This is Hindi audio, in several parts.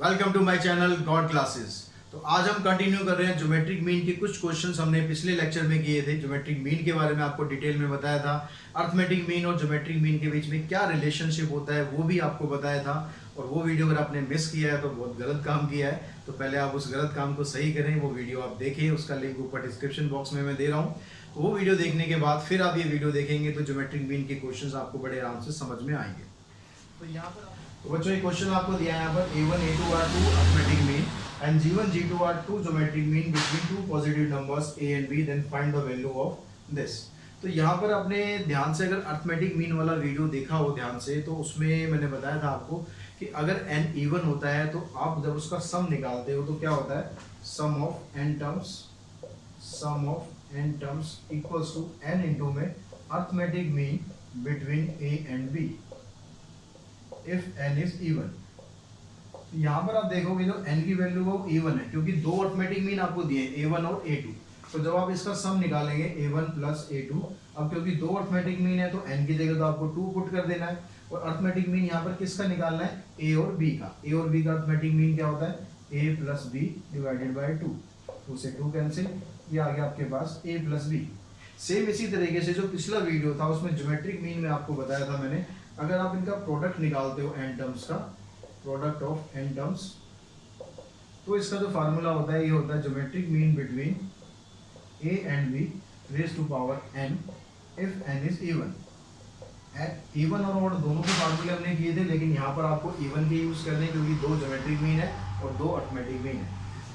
Welcome to my channel God classes. तो आज हम कंटिन्यू कर रहे हैं ज्योमेट्रिक मीन के कुछ क्वेश्चंस हमने पिछले लेक्चर में किए थे। ज्योमेट्रिक मीन के बारे में आपको डिटेल में बताया था। अर्थमेटिक मीन और ज्योमेट्रिक मीन के बीच में क्या रिलेशनशिप होता है वो भी आपको बताया था। और वो वीडियो अगर आपने मिस किया है तो बहुत गलत काम किया है, तो पहले आप उस गलत काम को सही करें। वो वीडियो आप देखें, उसका लिंक ऊपर डिस्क्रिप्शन बॉक्स में मैं दे रहा हूँ। तो वो वीडियो देखने के बाद फिर आप ये वीडियो देखेंगे तो ज्योमेट्रिक मीन के क्वेश्चंस आपको बड़े आराम से समझ में आएंगे। तो यहाँ पर तो बच्चों ये क्वेश्चन आपको दिया है यहाँ पर A1 A2 are two arithmetic mean and G1 G2 are two geometric mean between two positive numbers A and B, then find the value of this। तो यहाँ पर आपने ध्यान से अगर अर्थमेटिक मीन वाला वीडियो देखा हो ध्यान से, तो उसमें मैंने बताया था आपको कि अगर n इवन होता है तो आप जब उसका सम निकालते हो तो क्या होता है, sum of n terms equals to n into में arithmetic mean between A and B if n is even। तो यहाँ पर आप देखोगे जो n की वैल्यू वो इवन है, क्योंकि दो अर्थमेटिक मीन आपको दिए A1 और A2। तो जब आप इसका सम निकालेंगे A1 प्लस A2, अब क्योंकि दो अर्थमेटिक मीन है तो n की जगह तो आपको 2 पुट कर देना है। और अर्थमेटिक मीन यहाँ पर किसका निकालना है, A और B का। A और B का अर्थमेटिक मीन क्या होता है, A plus B divided by 2। 2 से 2 कैंसिल, ये आ गया आपके पास A प्लस B। सेम इसी तरीके से जो पिछला वीडियो था उसमें ज्योमेट्रिक मीन में आपको बताया था मैंने, अगर आप इनका प्रोडक्ट निकालते हो n टर्म्स का, प्रोडक्ट ऑफ n टर्म्स, तो इसका जो फार्मूला होता है ये होता है geometric mean between a and b raise to power n if n is even. Even और ऑड दोनों के फार्मूले हमने किए थे, लेकिन यहाँ पर आपको इवन के यूज करने, क्योंकि दो ज्योमेट्रिक मीन है और दो अर्थमेटिक मीन है।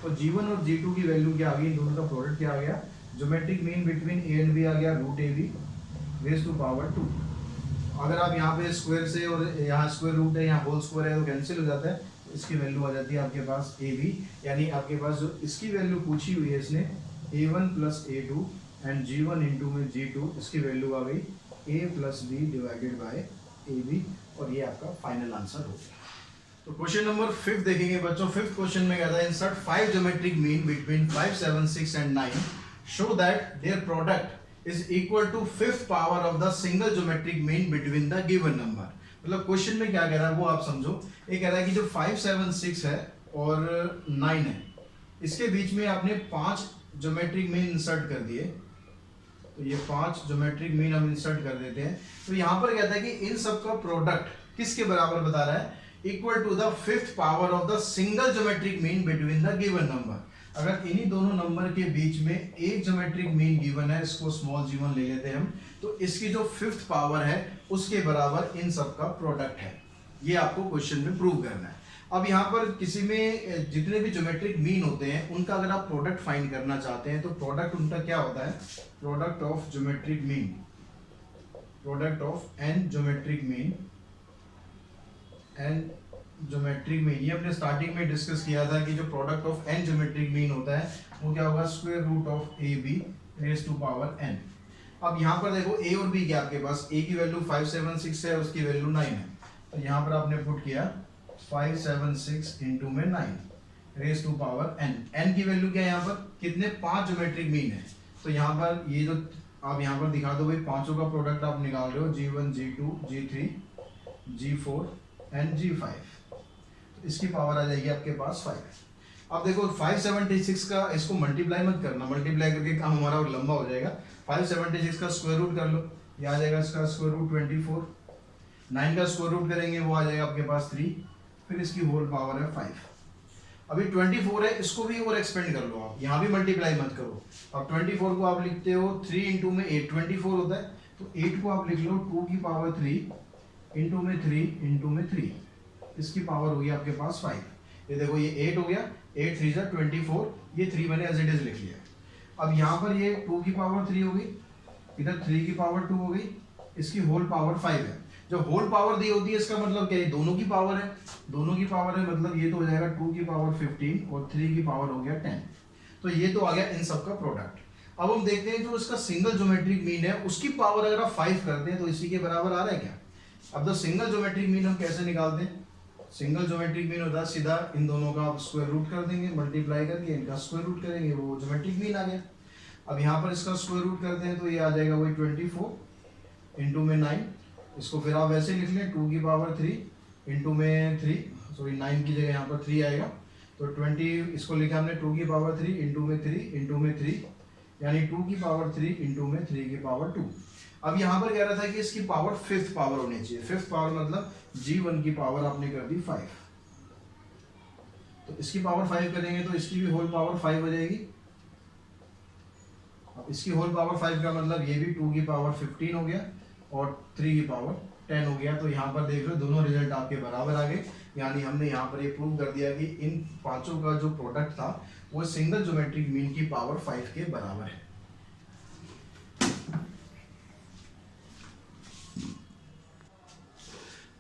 तो g1 और g2 की वैल्यू क्या आ गई, इन दोनों का प्रोडक्ट क्या आ गया, geometric mean between a and b आ गया root ab raise to power 2। अगर आप यहाँ पे स्क्वायर से और यहाँ स्क्वायर रूट है, यहाँ होल स्क्वायर है, तो कैंसिल हो जाता है। इसकी वैल्यू आ जाती है आपके पास ए बी, यानी आपके पास जो इसकी वैल्यू पूछी हुई है इसने A1 plus A2 and G1 into में G2, इसकी वैल्यू आ गई A plus B divided by A B, और ये आपका फाइनल आंसर हो गया। तो क्वेश्चन नंबर 5 देखेंगे बच्चों। 5th क्वेश्चन में कहता है insert 5 geometric mean between 5, 7, 6 and 9 show that their product is equal to fifth power of the single geometric mean between the given number। मतलब क्वेश्चन में क्या कह रहा है वो आप समझो। ये कह रहा है कि जो 5, 7, 6 है और 9 है, इसके बीच में आपने 5 ज्योमेट्रिक मीन इंसर्ट कर दिए। तो ये 5 ज्योमेट्रिक मीन हम इंसर्ट कर देते हैं। तो यहाँ पर कहता है कि इन सब का प्रोडक्ट किसके बराबर बता रहा है, equal to the fifth power of the single geometric mean between the given number. अगर इन्हीं दोनों नंबर के बीच में एक ज्योमेट्रिक मीन गिवन है, इसको स्मॉल g1 ले लेते हैं हम, तो इसकी जो फिफ्थ पावर है उसके बराबर इन सब का प्रोडक्ट है। ये आपको क्वेश्चन में प्रूव करना है। अब यहाँ पर किसी में जितने भी ज्योमेट्रिक मीन होते हैं उनका अगर आप प्रोडक्ट फाइंड करना चाहते हैं तो प्रोडक्ट उनका क्या होता है, product of geometric mean, product of n geometric mean, n geometric mean, ये अपने स्टार्टिंग में डिस्कस किया था कि जो product of n geometric mean होता है वो क्या होगा, square root of A B raise to power n। अब यहाँ पर देखो a और b क्या आपके पास, a की वैल्यू 5, 7, 6 है, उसकी वैल्यू 9 है। तो यहाँ पर आपने पुट किया 5, 7, 6 इंटू में 9 raise to power n। n की वैल्यू क्या है यहाँ पर, कितने, 5 ज्योमेट्रिक मीन है। तो यहाँ पर ये जो आप यहाँ पर दिखा दो भाई, पांचों का प्रोडक्ट आप निकाल रहे हो, G1 G2 G3 G4 and G5। इसकी पावर आ जाएगी आपके पास 5। अब देखो 576 का इसको मल्टीप्लाई मत करना, मल्टीप्लाई करके काम हमारा लंबा हो जाएगा। 576 का स्क्वायर रूट कर लो, ये आ जाएगा इसका स्क्वायर रूट 24। 9 का स्क्वायर रूट करेंगे वो आ जाएगा आपके पास 3, फिर इसकी होल पावर है 5। अभी 24 है, इसको भी और एक्सपेंड कर लो आप, यहाँ भी मल्टीप्लाई मत करो। अब 24 को आप लिखते हो 3 इंटू में 8, 24 होता है, तो 8 को आप लिख लो 2 की पावर 3 इंटू में 3 इंटू में 3, इसकी पावर होगी आपके पास 5। ये देखो ये 8 हो गया, 8 3 जा 24, ये 3 मैंने एज इट इज लिख लिया। अब यहाँ पर ये 2 की पावर 3 हो गई, इधर 3 की पावर 2 हो गई, इसकी होल पावर 5 है। जब होल पावर दी होती है इसका मतलब क्या है, दोनों की पावर है, दोनों की पावर है, मतलब ये तो हो जाएगा 2 की पावर 15 और 3 की पावर हो गया 10। तो ये तो आ गया इन सब का प्रोडक्ट। अब हम देखते हैं जो इसका सिंगल ज्योमेट्रिक मीन है उसकी पावर अगर आप 5 करते हैं तो इसी के बराबर आ रहा है क्या। अब द सिंगल ज्योमेट्रिक मीन हम कैसे निकालते हैं, सिंगल ज्योमेट्रिक मीन होता है सीधा इन दोनों का आप स्क्वायर रूट कर देंगे, मल्टीप्लाई करके इनका स्क्वायर रूट करेंगे, वो ज्योमेट्रिक मीन आ गया। अब यहाँ पर इसका स्क्वायर रूट करते हैं तो ये आ जाएगा वही 24 इंटू में 9, इसको फिर आप वैसे लिख लें 2 की पावर 3 इंटू में 3 सॉरी 9 की जगह यहाँ पर 3 आएगा, तो 20 इसको लिखा हमने 2 की पावर 3 इंटू में 3 इंटू में 3, यानी 2 की पावर 3 इंटू में 3 की पावर 2। अब यहाँ पर कह रहा था कि इसकी पावर फिफ्थ पावर होनी चाहिए। फिफ्थ पावर मतलब G1 की पावर आपने कर दी 5, तो इसकी पावर 5 करेंगे तो इसकी भी होल पावर 5 हो जाएगी। अब इसकी होल पावर 5 का मतलब ये भी 2 की पावर 15 हो गया और 3 की पावर 10 हो गया। तो यहाँ पर देख लो दोनों रिजल्ट आपके बराबर आ गए, यानी हमने यहाँ पर ये प्रूव कर दिया कि इन पांचों का जो प्रोडक्ट था वो सिंगल ज्योमेट्रिक मीन की पावर 5 के बराबर है।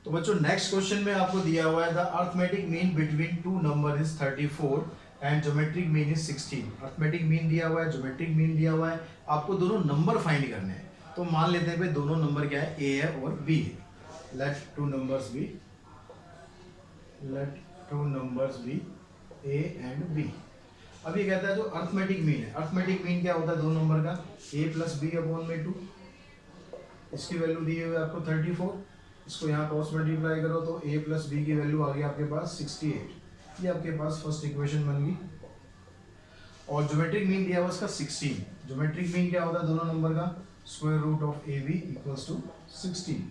तो बच्चों नेक्स्ट क्वेश्चन में आपको दिया हुआ है the arithmetic mean between two number is 34 and geometric mean is 16। Arithmetic mean दिया हुआ है, ज्योमेट्रिक मीन दिया हुआ है, आपको दोनों नंबर फाइंड करने हैं। तो मान लेते हैं भाई दोनों नंबर क्या है, ए है और बी है। Let two numbers be A and B. अब ये कहता है जो अर्थमेटिक मीन है, अर्थमेटिक मीन क्या होता है दो नंबर का, ए प्लस बी अपॉन में 2। इसकी वैल्यू दी हुई है आपको 34, इसको यहाँ क्रॉस मल्टीप्लाई करो तो a प्लस बी की वैल्यू आ गई आपके पास 68। ये आपके पास फर्स्ट इक्वेशन बन गई। और ज्योमेट्रिक मीन दिया हुआ इसका 16। ज्योमेट्रिक मीन क्या होता है दोनों नंबर का, square root of A B equals to 16।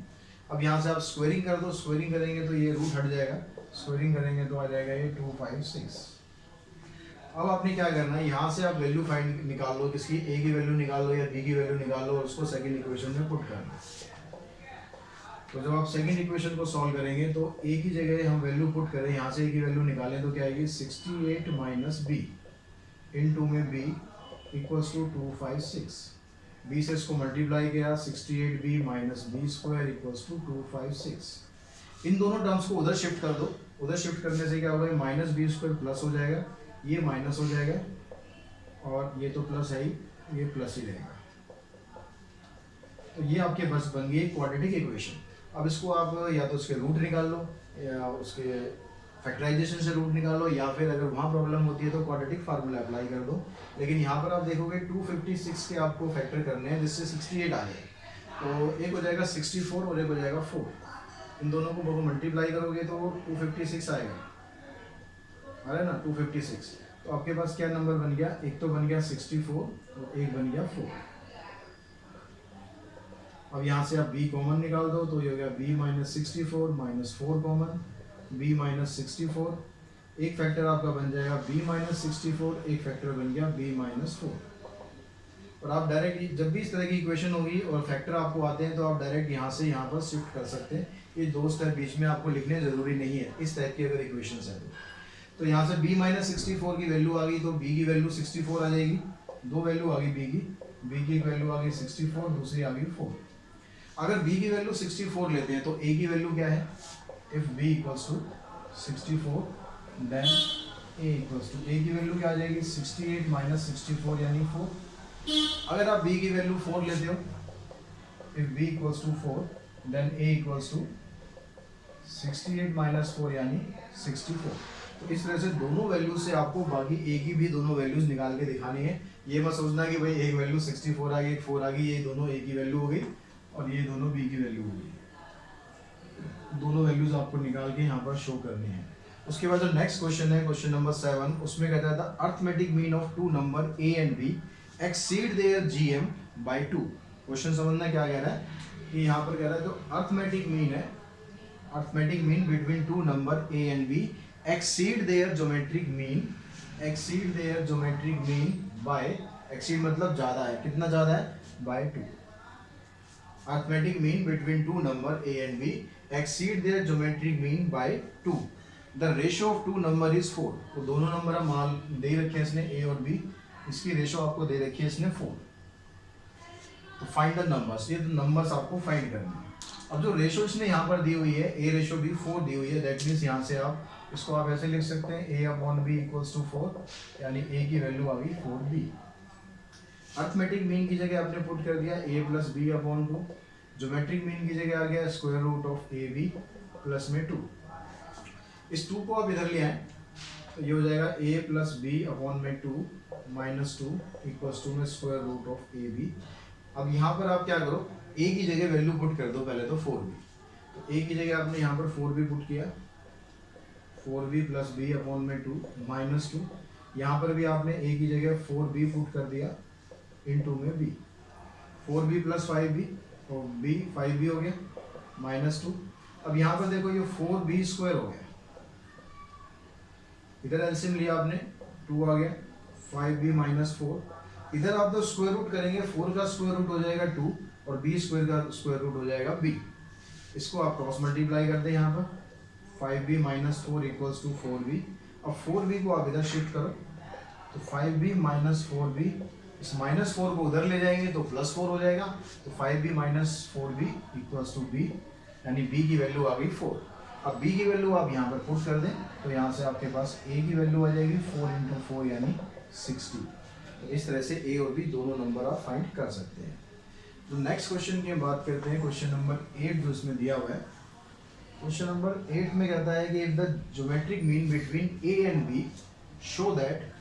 अब यहाँ से आप स्क्वायरिंग कर दो, स्क्वायरिंग करेंगे तो ये रूट हट जाएगा, स्क्वायरिंग करेंगे तो आ जाएगा ये 256। अब आपने क्या करना है, यहाँ से आप वैल्यू फाइंड निकाल लो, किसकी, ए की वैल्यू निकाल लो या बी की वैल्यू निकाल लो और उसको सेकंड इक्वेशन में पुट करना। तो जब आप सेकंड इक्वेशन को सॉल्व करेंगे तो ए की जगह हम वैल्यू पुट करें, यहाँ से ए की वैल्यू निकालें तो क्या आएगी 68 माइनस बी इंटू में बी इक्वल्स टू 256। बी से इसको मल्टीप्लाई किया 68b minus B square equals to 256। इन दोनों टर्म्स को उधर शिफ्ट कर दो, उधर शिफ्ट करने से क्या होगा, माइनस बी स्क्वायर प्लस हो जाएगा, ये माइनस हो जाएगा और ये तो प्लस है ही, ये प्लस ही रहेगा। तो ये आपके पास बन गई क्वाड्रेटिक इक्वेशन। अब इसको आप या तो उसके रूट निकाल लो या उसके फैक्टराइजेशन से रूट निकाल लो, या फिर अगर वहाँ प्रॉब्लम होती है तो क्वाड्रेटिक फार्मूला अप्लाई कर दो। लेकिन यहाँ पर आप देखोगे 256 के आपको फैक्टर करने हैं जिससे 68 आ जाए, तो एक हो जाएगा 64 और एक हो जाएगा 4। इन दोनों को मल्टीप्लाई करोगे तो 256 आएगा, आ रहा है ना 256। तो आपके पास क्या नंबर बन गया, एक तो बन गया 64 और एक बन गया 4। अब यहाँ से आप b कॉमन निकाल दो तो ये हो गया b minus 64 minus 4 common, b minus 64, एक फैक्टर आपका बन जाएगा b माइनस 64, एक फैक्टर बन गया b माइनस 4। और आप डायरेक्ट जब भी इस तरह की इक्वेशन होगी और फैक्टर आपको आते हैं तो आप डायरेक्ट यहाँ से यहाँ पर शिफ्ट कर सकते हैं। ये दो स्टेप बीच में आपको लिखने जरूरी नहीं है इस टाइप की अगर इक्वेशन है तो यहाँ से b माइनस 64 की वैल्यू आ गई तो b की वैल्यू 64 आ जाएगी, दो वैल्यू आ गई b की वैल्यू आ गई 64, दूसरी आ गई 4। अगर b की वैल्यू 64 लेते हैं तो a की वैल्यू क्या है, if b equals to 64 then a equals to, a की वैल्यू क्या आ जाएगी 68 माइनस 64 यानी 4। अगर आप b की वैल्यू 4 लेते हो, if b equals to 4 then a equals to 68 minus 4 यानी 64। तो इस तरह से दोनों वैल्यूज से आपको बाकी a की भी दोनों वैल्यूज निकाल के दिखानी है। ये मत सोचना कि भाई एक वैल्यू 64 आ गई, एक 4 आ गई, ये दोनों a की वैल्यू हो गई और ये दोनों b की वैल्यू हो गई। दोनों वैल्यूज आपको निकाल के यहाँ पर शो करनी है। उसके बाद जो नेक्स्ट क्वेश्चन है क्वेश्चन नंबर 7, उसमें कहता था arithmetic mean of two number a and b exceed their gm by 2। Question समझना क्या कह रहा है कि यहाँ पर कह रहा है जो अर्थमेटिक मीन है, arithmetic mean between two number a and b exceed their geometric mean by, exceed मतलब ज्यादा है, कितना ज्यादा है, by 2। Arithmetic mean between two number a and b exceed their geometric mean by 2। The ratio of two number is 4। तो दोनों नंबर हम मान दे रखे हैं इसने a और b, इसकी रेशियो आपको दे रखी है इसने 4। तो फाइंड द नंबर्स, ये तो नंबर्स आपको फाइंड करने हैं। अब जो रेशियो इसने यहाँ पर दी हुई है a रेशियो b 4 दी हुई है, दैट मीन्स यहाँ से आप इसको आप ऐसे लिख सकते हैं a upon b equals to 4, यानी a की वैल्यू आ गई 4b। अर्थमेटिक मीन की जगह आपने पुट कर दिया a plus B upon 2, geometric mean की जगह आ गया square root of A B plus में 2। इस 2 को आप इधर ले आए तो ये हो जाएगा a प्लस बी अपॉन में 2 माइनस 2 इक्वल्स टू में square root of A B. अब यहाँ पर आप क्या करो, a की जगह वैल्यू पुट कर दो पहले तो 4b। तो a की जगह आपने यहाँ पर 4b पुट किया 4b प्लस बी अपॉन में 2 माइनस 2, यहाँ पर भी आपने a की जगह 4b पुट कर दिया इनटू में b, 4b प्लस 5b और b 5b हो गया माइनस 2। अब यहाँ पर देखो ये 4b स्क्वायर हो गया, इधर एलसीएम लिया आपने 2 आ गया, 5b माइनस 4, इधर आप तो स्क्वायर रूट करेंगे, 4 का स्क्वायर रूट हो जाएगा 2 और b स्क्वायर का स्क्वायर रूट हो जाएगा b। इसको आप क्रॉस मल्टीप्लाई कर दें यहाँ पर, 5b minus 4 equals to 4b। अब 4b को आप इधर शिफ्ट करो तो 5b माइनस 4b, इस माइनस 4 को उधर ले जाएंगे तो प्लस 4 हो जाएगा, तो 5b minus 4b equals to b, यानी b की वैल्यू आ गई 4। अब b की वैल्यू आप यहाँ पर पुट कर दें तो यहाँ से आपके पास a की वैल्यू आ जाएगी 4 इंटू 4 यानी 60। तो इस तरह से a और b दोनों नंबर आप फाइंड कर सकते हैं। तो नेक्स्ट क्वेश्चन की बात करते हैं, क्वेश्चन नंबर 8 जो इसमें दिया हुआ है। क्वेश्चन नंबर 8 में कहता है कि if the geometric mean between a and b show that,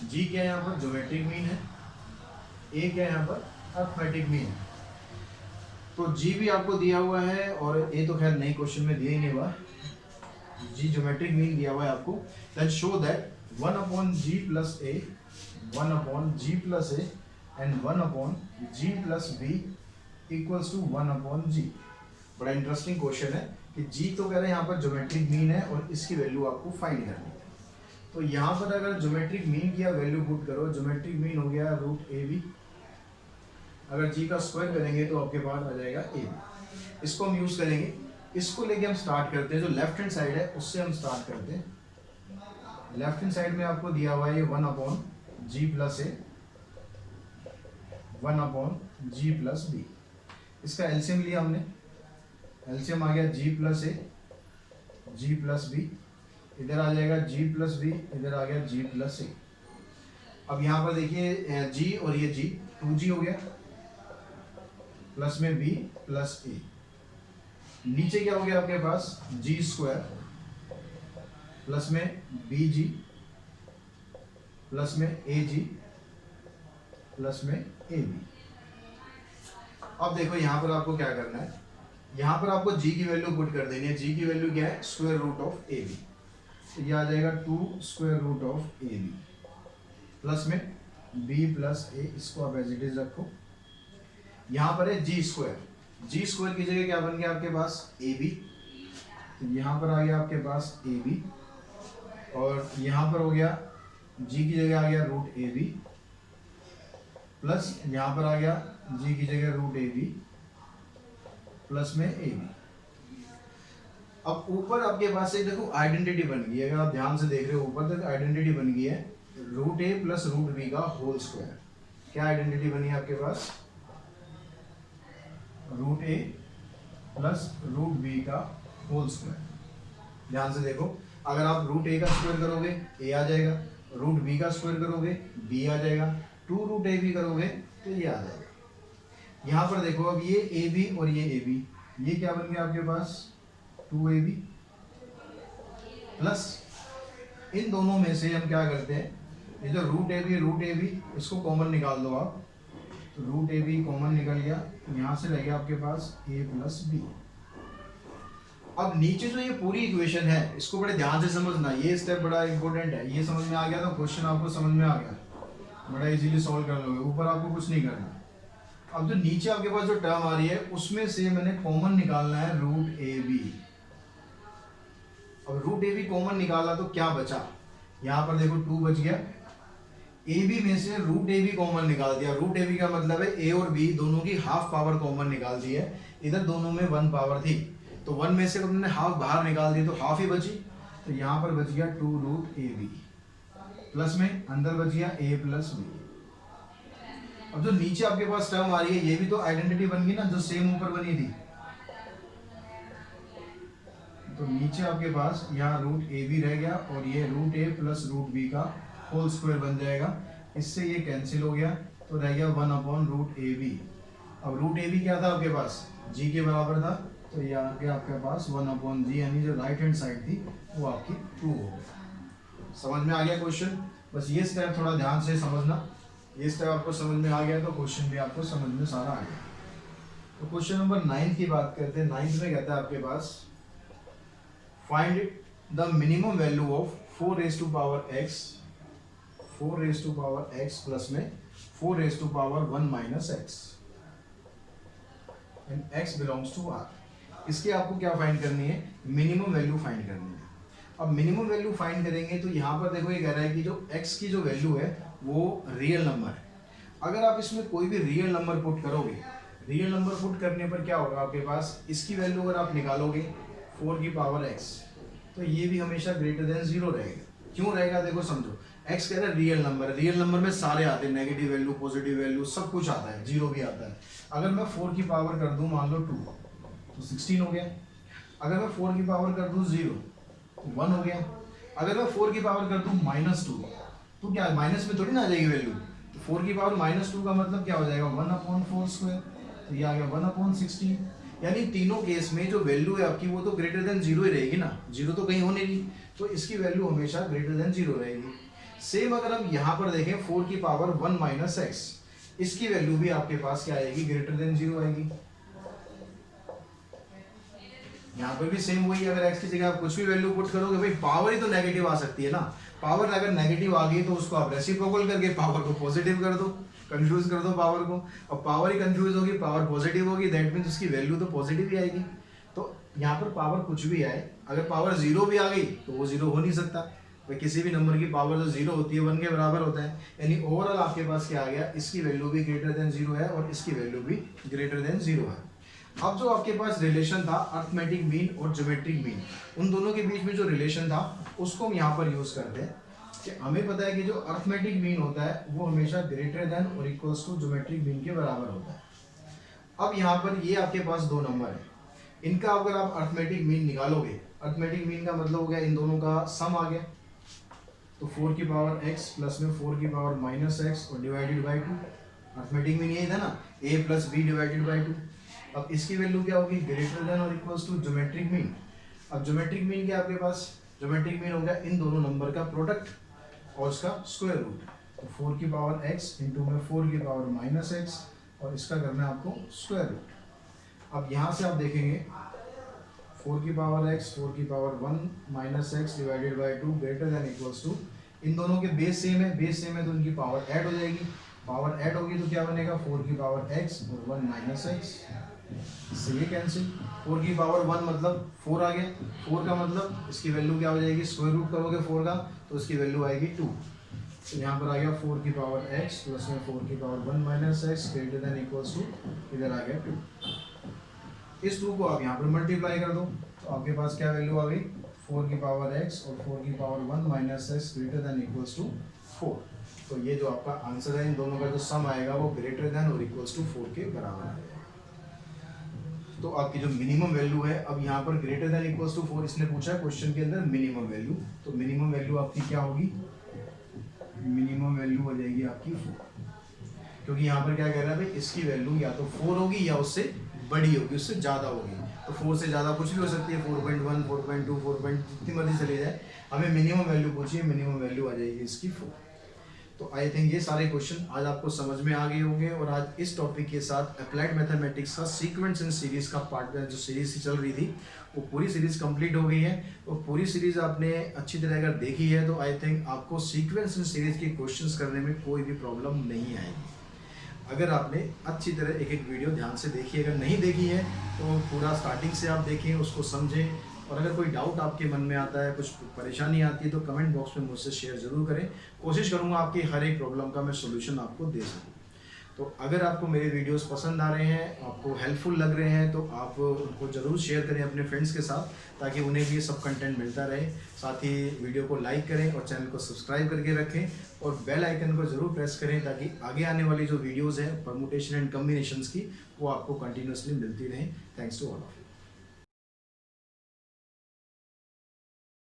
g क्या है यहाँ पर ज्योमेट्रिक मीन है, a क्या है यहाँ पर अरिथमेटिक मीन है। तो g भी आपको दिया हुआ है और a तो खैर नए क्वेश्चन में दिया ही नहीं हुआ, g ज्योमेट्रिक मीन दिया हुआ है आपको। Then show that 1 upon g plus a, 1 upon g plus a and 1 upon g plus b equals to 1 upon g। बड़ा इंटरेस्टिंग क्वेश्चन है कि g तो कह रहे हैं यहाँ पर ज्योमेट्रिक मीन है और इसकी वैल्यू आपको फाइंड करनी है। तो यहाँ पर अगर ज्योमेट्रिक मीन की वैल्यू पुट करो, ज्योमेट्रिक मीन हो गया रूट ए बी, अगर g का स्क्वायर करेंगे तो आपके पास आ जाएगा ए बी। इसको हम यूज करेंगे, इसको लेके हम स्टार्ट करते हैं, जो लेफ्ट हैंड साइड है उससे हम स्टार्ट करते हैं। लेफ्ट हैंड साइड में आपको दिया हुआ है ये 1 अपॉन जी प्लस ए, 1 अपॉन जी प्लस बी। इसका एलसीएम लिया हमने, एलसीएम आ गया g प्लस ए, जी प्लस बी, इधर आ जाएगा g प्लस बी, इधर आ गया g प्लस ए। अब यहाँ पर देखिए g और ये g 2g हो गया, प्लस में b प्लस ए, नीचे क्या हो गया आपके पास g स्क्वायर प्लस में bg प्लस में ag प्लस में ab। अब देखो यहाँ पर आपको क्या करना है, यहाँ पर आपको g की वैल्यू पुट कर देनी है। g की वैल्यू क्या है स्क्वायर रूट ऑफ ab, तो ये आ जाएगा 2 square root of ab plus में b प्लस a, इसको आप एज इट इज रखो। यहाँ पर है g स्क्वायर, g स्क्वायर की जगह क्या बन गया आपके पास ab, तो यहाँ पर आ गया आपके पास ab और यहाँ पर हो गया g की जगह आ गया रूट ab प्लस यहाँ पर आ गया g की जगह रूट ab प्लस में ab। अब ऊपर आपके पास एक देखो आइडेंटिटी बन गई है, अगर आप ध्यान से देख रहे हो ऊपर तक आइडेंटिटी बन गई है root a plus root b का होल स्क्वायर। क्या आइडेंटिटी बनी है आपके पास root a plus root b का होल स्क्वायर। ध्यान से देखो, अगर आप रूट a का स्क्वायर करोगे a आ जाएगा, रूट b का स्क्वायर करोगे b आ जाएगा, 2 रूट a भी करोगे तो ये आ जाएगा। यहाँ पर देखो अब ये ab और ये ab, ये क्या बन गया आपके पास 2ab प्लस इन दोनों में से हम क्या करते हैं, ये जो रूट a b इसको कॉमन निकाल दो आप, तो रूट a b कॉमन निकल गया, यहाँ से रह गया आपके पास a प्लस b। अब नीचे जो ये पूरी इक्वेशन है इसको बड़े ध्यान से समझना, ये स्टेप बड़ा इंपॉर्टेंट है। ये समझ में आ गया तो क्वेश्चन आपको समझ में आ गया, बड़ा इजीली सॉल्व कर लोगे, ऊपर आपको कुछ नहीं करना। अब जो नीचे आपके पास जो टर्म आ रही है उसमें से मैंने कॉमन निकालना है रूट ए बी। अब रूट ए बी कॉमन निकाला तो क्या बचा, यहाँ पर देखो 2 बच गया, ए बी में से रूट ए बी कॉमन निकाल दिया। रूट ए बी का मतलब है ए और बी दोनों की हाफ पावर कॉमन निकाल दी है, इधर दोनों में 1 पावर थी तो 1 में से तुमने हाफ बाहर निकाल दी तो हाफ ही बची, तो यहाँ पर बच गया 2 रूट ए बी प्लस में अंदर बच गया a प्लस बी। अब जो नीचे आपके पास टर्म आ रही है ये भी तो आइडेंटिटी बन गई ना, जो सेम ऊपर बनी थी, तो नीचे आपके पास यहाँ रूट ए बी रह गया और ये रूट ए प्लस रूट बी का होल स्क्वायर बन जाएगा, इससे ये कैंसिल हो गया तो रह गया 1 अपॉन रूट ए बी। अब रूट ए बी क्या था आपके पास g के बराबर था, तो ये आ गया आपके पास 1 अपॉन जी, यानी जो राइट हैंड साइड थी वो आपकी ट्रू हो गई। समझ में आ गया क्वेश्चन, बस ये स्टेप थोड़ा ध्यान से समझना, ये स्टेप आपको समझ में आ गया तो क्वेश्चन भी आपको समझ में सारा आ गया। तो क्वेश्चन नंबर 9 की बात करते हैं। 9 में कहता है आपके पास find the minimum value of 4 raise to power x, 4 raise to power x plus में 4 raise to power 1 minus x and x belongs to R. इसके आपको क्या फाइंड करनी है, मिनिमम वैल्यू फाइंड करनी है। अब मिनिमम वैल्यू फाइंड करेंगे तो यहाँ पर देखो ये कह रहा है कि जो x की जो वैल्यू है वो रियल नंबर है। अगर आप इसमें कोई भी रियल नंबर पुट करोगे, रियल नंबर पुट करने पर क्या होगा आपके पास, इसकी वैल्यू अगर आप निकालोगे 4 की पावर x, तो ये भी हमेशा ग्रेटर देन 0 रहेगा। क्यों रहेगा, देखो समझो, x कह रहा है रियल नंबर, रियल नंबर में सारे आते हैं, नेगेटिव वैल्यू, पॉजिटिव वैल्यू, सब कुछ आता है, 0 भी आता है। अगर मैं 4 की पावर कर दूं मान लो 2 तो 16 हो गया। अगर मैं 4 की पावर कर दूं 0 तो 1 हो गया। अगर मैं 4 की पावर कर दूं -2 तो क्या माइनस में थोड़ी ना आ जाएगी वैल्यू, तो 4 की पावर -2 का मतलब क्या हो जाएगा 1/4 स्क्वायर, तो ये आ गया 1/16। यानी तीनों केस में जो वैल्यू है आपकी वो तो ग्रेटर देन 0 ही रहेगी ना, 0 तो कहीं होने नहीं, तो इसकी वैल्यू हमेशा ग्रेटर देन 0 रहेगी। सेम अगर हम यहाँ पर देखें 4 की पावर 1 माइनस एक्स, इसकी वैल्यू भी आपके पास क्या आएगी, ग्रेटर देन 0 आएगी। यहाँ पर भी सेम वही, अगर x की जगह आप कुछ भी वैल्यू पुट करोगे, भाई पावर ही तो नेगेटिव आ सकती है ना, पावर अगर नेगेटिव आ गई तो उसको आप रेसिप्रोकल करके पावर को पॉजिटिव कर दो, कंफ्यूज कर दो पावर को। और पावर ही कंफ्यूज होगी, पावर पॉजिटिव होगी, दैट मीन्स उसकी वैल्यू तो पॉजिटिव ही आएगी। तो यहाँ पर पावर कुछ भी आए, अगर पावर 0 भी आ गई तो वो 0 हो नहीं सकता, भाई किसी भी नंबर की पावर जो 0 होती है 1 के बराबर होता है। यानी ओवरऑल आपके पास क्या आ गया, इसकी वैल्यू भी ग्रेटर देन 0 है और इसकी वैल्यू भी ग्रेटर देन 0 है। अब जो आपके पास रिलेशन था अर्थमेटिक मीन और ज्योमेट्रिक मीन, उन दोनों के बीच में जो रिलेशन था उसको हम यहाँ पर यूज करते हैं कि हमें पता है कि जो अर्थमेटिक मीन होता है वो हमेशा ग्रेटर देन और इक्वल्स टू ज्योमेट्रिक मीन के बराबर होता है। अब यहाँ पर ये आपके पास दो नंबर है, इनका अगर आप अर्थमेटिक मीन निकालोगे, अर्थमेटिक मीन का मतलब हो गया इन दोनों का सम आ गया, तो 4 की पावर x प्लस में 4 की पावर -x और डिवाइडेड बाई 2, अर्थमेटिक मीन यही था ना, a plus b divided by 2। अब इसकी वैल्यू क्या होगी, ग्रेटर देन और इक्वल्स टू ज्योमेट्रिक मीन। अब ज्योमेट्रिक मीन क्या आपके पास, ज्योमेट्रिक मीन हो गया इन दोनों नंबर का प्रोडक्ट और इसका स्क्वायर रूट, तो 4 की पावर x इंटू में 4 की पावर -x और इसका करना है आपको स्क्वायर रूट। अब यहाँ से आप देखेंगे 4 की पावर x 4 की power 1 -x divided by 2 greater than equals to, इन दोनों के बेस सेम है, बेस सेम है तो इनकी पावर ऐड हो जाएगी, पावर ऐड होगी तो क्या बनेगा 4 की पावर x और 1 -x, इससे ये कैंसिल। 4 की पावर 1 मतलब 4 आ गया, 4 का मतलब इसकी वैल्यू क्या हो जाएगी, स्क्वायर रूट करोगे 4 का तो इसकी वैल्यू आएगी 2, तो यहाँ पर आ गया 4 की पावर x प्लस में 4 की power 1 -x greater than equals to, इधर आ गया 2। इस 2 को आप यहाँ पर मल्टीप्लाई कर दो तो आपके पास क्या वैल्यू आ गई, 4 की पावर x और 4 की power 1 -x greater than equals to 4। तो ये जो आपका आंसर है इन दोनों का जो सम आएगा वो ग्रेटर देन और इक्वल्स टू 4 के बराबर आएगा। तो आपकी जो मिनिमम वैल्यू है, अब यहाँ पर ग्रेटर देन इक्वल्स टू 4 इसने पूछा है क्वेश्चन के अंदर मिनिमम वैल्यू, तो मिनिमम वैल्यू आपकी क्या होगी, मिनिमम वैल्यू हो जाएगी आपकी 4, क्योंकि यहाँ पर क्या कह रहा है भाई इसकी वैल्यू या तो 4 होगी या उससे बड़ी होगी, उससे ज़्यादा होगी, तो 4 से ज़्यादा कुछ भी हो सकती है, 4.1 4.2 4. जितनी मर्जी चली जाए, हमें मिनिमम वैल्यू पूछिए, मिनिमम वैल्यू आ जाएगी इसकी 4। तो आई थिंक ये सारे क्वेश्चन आज आपको समझ में आ गए होंगे और आज इस टॉपिक के साथ अप्लाइड मैथमेटिक्स का सीक्वेंस इन सीरीज का पार्ट जो सीरीज चल रही थी वो पूरी सीरीज कंप्लीट हो गई है। तो पूरी सीरीज आपने अच्छी तरह अगर देखी है तो आई थिंक आपको सीक्वेंस इन सीरीज के क्वेश्चंस करने में कोई भी प्रॉब्लम नहीं आएगी, अगर आपने अच्छी तरह एक एक वीडियो ध्यान से देखी। अगर नहीं देखी है तो पूरा स्टार्टिंग से आप देखें, उसको समझें, और अगर कोई डाउट आपके मन में आता है, कुछ परेशानी आती है तो कमेंट बॉक्स में मुझसे शेयर ज़रूर करें, कोशिश करूँगा आपकी हर एक प्रॉब्लम का मैं सोल्यूशन आपको दे सकूँ। तो अगर आपको मेरे वीडियोस पसंद आ रहे हैं, आपको हेल्पफुल लग रहे हैं, तो आप उनको ज़रूर शेयर करें अपने फ्रेंड्स के साथ, ताकि उन्हें भी ये सब कंटेंट मिलता रहे। साथ ही वीडियो को लाइक करें और चैनल को सब्सक्राइब करके रखें और बेल आइकन को ज़रूर प्रेस करें, ताकि आगे आने वाली जो वीडियोज़ हैं परमुटेशन एंड कम्बिनेशंस की, वो आपको कंटिन्यूसली मिलती रहें। Thanks to all of you.